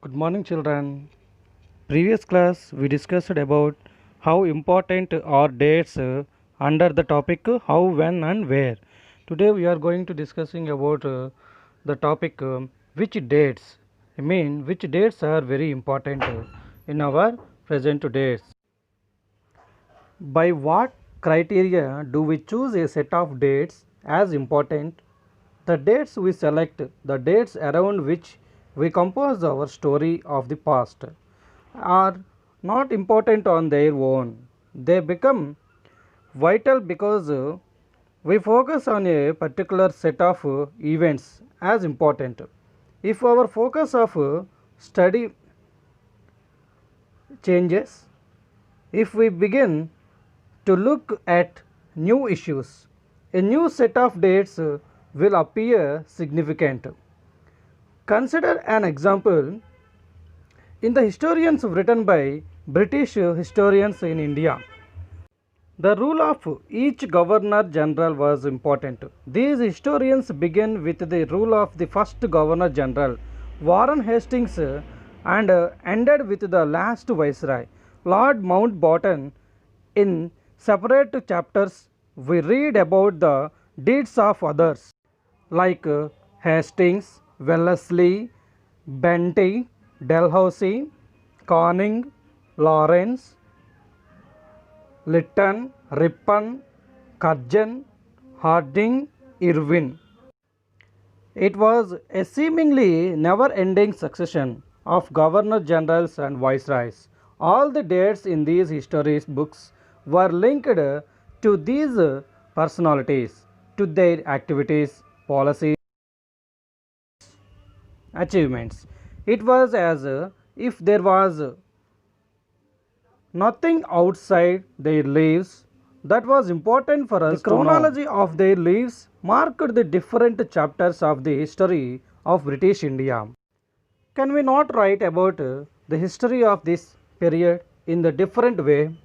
Good morning, children. Previous class we discussed about how important are dates under the topic how, when, and where. Today we are going to discussing about the topic which dates. I mean which dates are very important in our present days. By what criteria do we choose a set of dates as important? The dates we select, the dates around which we compose our story of the past, are not important on their own. They become vital because we focus on a particular set of events as important. If our focus of study changes, if we begin to look at new issues, a new set of dates will appear significant. Consider an example in the historians written by British historians in India. The rule of each governor general was important. These historians begin with the rule of the first governor general, Warren Hastings, and ended with the last viceroy, Lord Mountbatten. In separate chapters, we read about the deeds of others like Hastings, Wellesley, Bentinck, Dalhousie, Canning, Lawrence, Lytton, Ripon, Curzon, Harding, Irwin. It was a seemingly never ending succession of governor generals and viceroys. All the dates in these history books were linked to these personalities, to their activities, policies, achievements. It was as if there was nothing outside their lives that was important for us. The chronology of their lives marked the different chapters of the history of British India. Can we not write about the history of this period in the different way?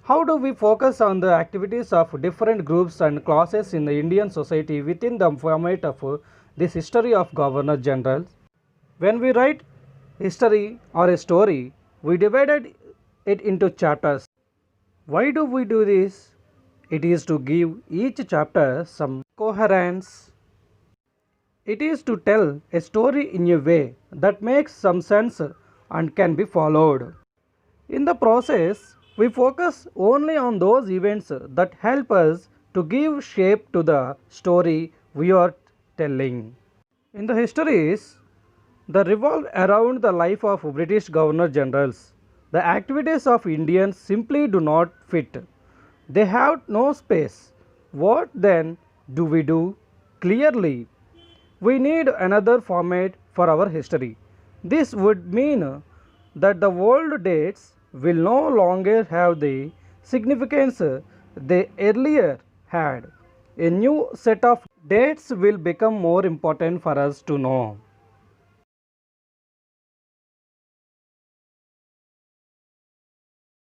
How do we focus on the activities of different groups and classes in the Indian society within the format of this history of governor generals? When we write history or a story, we divided it into chapters. Why do we do this? It is to give each chapter some coherence. It is to tell a story in a way that makes some sense and can be followed. In the process, we focus only on those events that help us to give shape to the story we are telling. In the histories that revolve around the life of British governor generals, the activities of Indians simply do not fit. They have no space. What then do we do? Clearly, we need another format for our history. This would mean that the old dates will no longer have the significance they earlier had. A new set of dates will become more important for us to know.